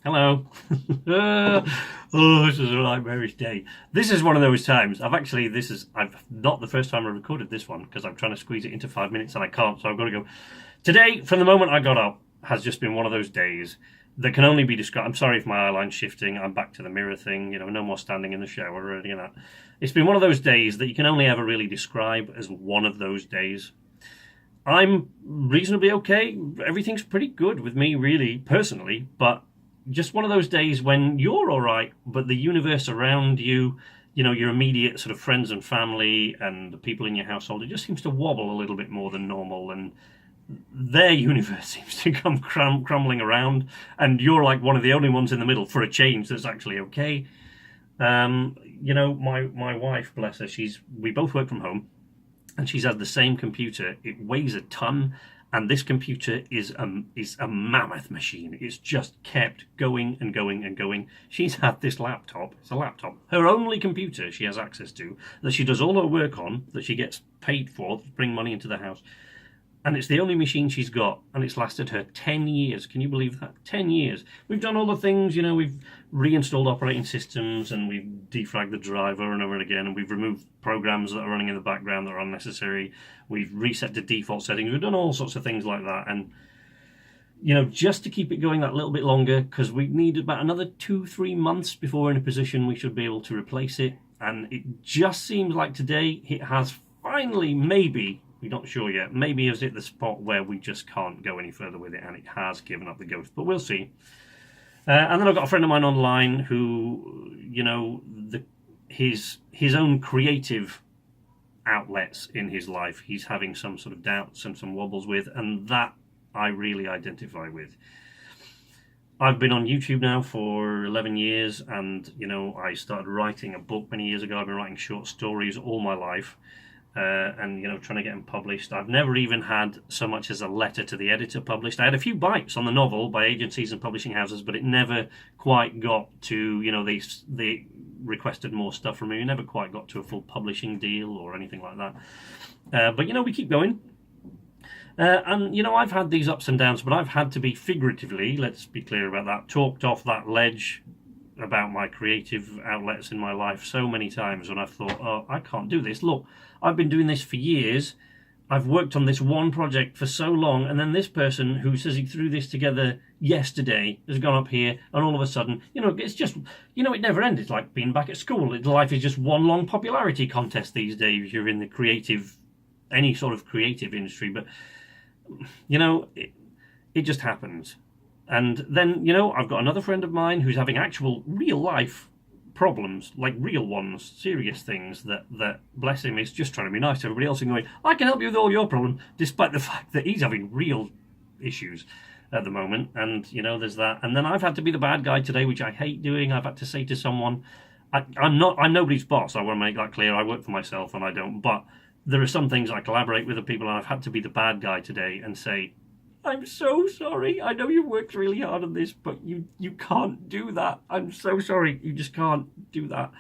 Hello. Oh, this is a nightmarish day. This is one of those times. I've not the first time I recorded this one because I'm trying to squeeze it into 5 minutes and I can't, so I've got to go. Today, from the moment I got up, has just been one of those days that can only be described. I'm sorry if my eyeline's shifting. I'm back to the mirror thing, no more standing in the shower or anything like that. It's been one of those days that you can only ever really describe as one of those days. I'm reasonably okay. Everything's pretty good with me, really, personally, but just one of those days when you're all right, but the universe around you, your immediate sort of friends and family and the people in your household, it just seems to wobble a little bit more than normal, and their universe seems to come crumbling around, and you're like one of the only ones in the middle for a change that's actually okay. My wife, bless her, we both work from home, and she's had the same computer. It weighs a ton. And this computer is a mammoth machine. It's just kept going and going and going. She's had this laptop. It's a laptop. Her only computer she has access to, that she does all her work on, that she gets paid for to bring money into the house. And it's the only machine she's got, and it's lasted her 10 years. Can you believe that? 10 years. We've done all the things, we've reinstalled operating systems, and we've defragged the drive over and over again, and we've removed programs that are running in the background that are unnecessary. We've reset the default settings. We've done all sorts of things like that. And, just to keep it going that little bit longer, because we need about another 2-3 months before we're in a position we should be able to replace it. And it just seems like today it has finally, maybe, we're not sure yet, maybe is it the spot where we just can't go any further with it, and it has given up the ghost, but we'll see. And then I've got a friend of mine online who, his own creative outlets in his life, he's having some sort of doubts and some wobbles with, and that I really identify with. I've been on YouTube now for 11 years, and, I started writing a book many years ago. I've been writing short stories all my life. And trying to get them published. I've never even had so much as a letter to the editor published. I had a few bites on the novel by agencies and publishing houses, but it never quite got to, they requested more stuff from me. It never quite got to a full publishing deal or anything like that. But we keep going. And I've had these ups and downs, but I've had to be figuratively, let's be clear about that, talked off that ledge about my creative outlets in my life so many times when I've thought, oh, I can't do this. Look, I've been doing this for years. I've worked on this one project for so long, and then this person who says he threw this together yesterday has gone up here, and all of a sudden, it's just, it never ends. It's like being back at school. Life is just one long popularity contest these days. You're in the creative, any sort of creative industry, but, it just happens. And then, I've got another friend of mine who's having actual real life problems, like real ones, serious things that bless him, is just trying to be nice to everybody else and going, I can help you with all your problems, despite the fact that he's having real issues at the moment. And, there's that. And then I've had to be the bad guy today, which I hate doing. I've had to say to someone, I'm nobody's boss. I want to make that clear. I work for myself and I don't. But there are some things I collaborate with the people, and I've had to be the bad guy today and say, I'm so sorry. I know you worked really hard on this, but you can't do that. I'm so sorry. You just can't do that.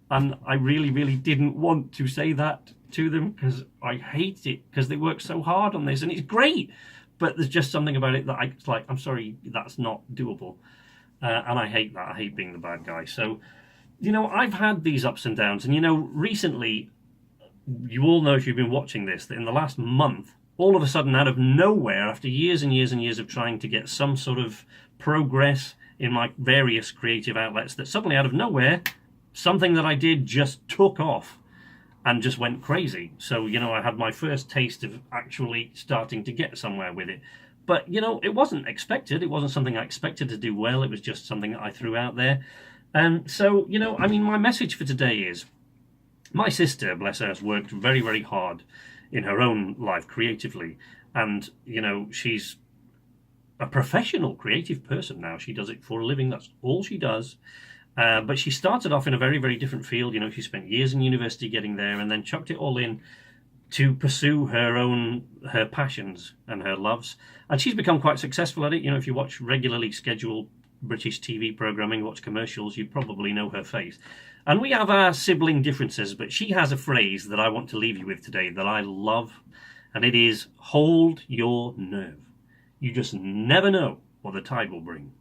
And I really, really didn't want to say that to them because I hate it, because they work so hard on this and it's great. But there's just something about it that it's like, I'm sorry, that's not doable. And I hate that. I hate being the bad guy. So, I've had these ups and downs. And, recently, you all know if you've been watching this, that in the last month, all of a sudden, out of nowhere, after years and years and years of trying to get some sort of progress in my various creative outlets, that suddenly, out of nowhere, something that I did just took off and just went crazy. So, I had my first taste of actually starting to get somewhere with it. But, it wasn't expected. It wasn't something I expected to do well. It was just something that I threw out there. And so, my message for today is, my sister, bless her, has worked very, very hard in her own life creatively, and she's a professional creative person now. She does it for a living. That's all she does. But she started off in a very, very different field. She spent years in university getting there, and then chucked it all in to pursue her passions and her loves, and she's become quite successful at it. If you watch regularly scheduled British TV programming, watch commercials, you probably know her face. And we have our sibling differences, but she has a phrase that I want to leave you with today that I love, and it is, hold your nerve. You just never know what the tide will bring.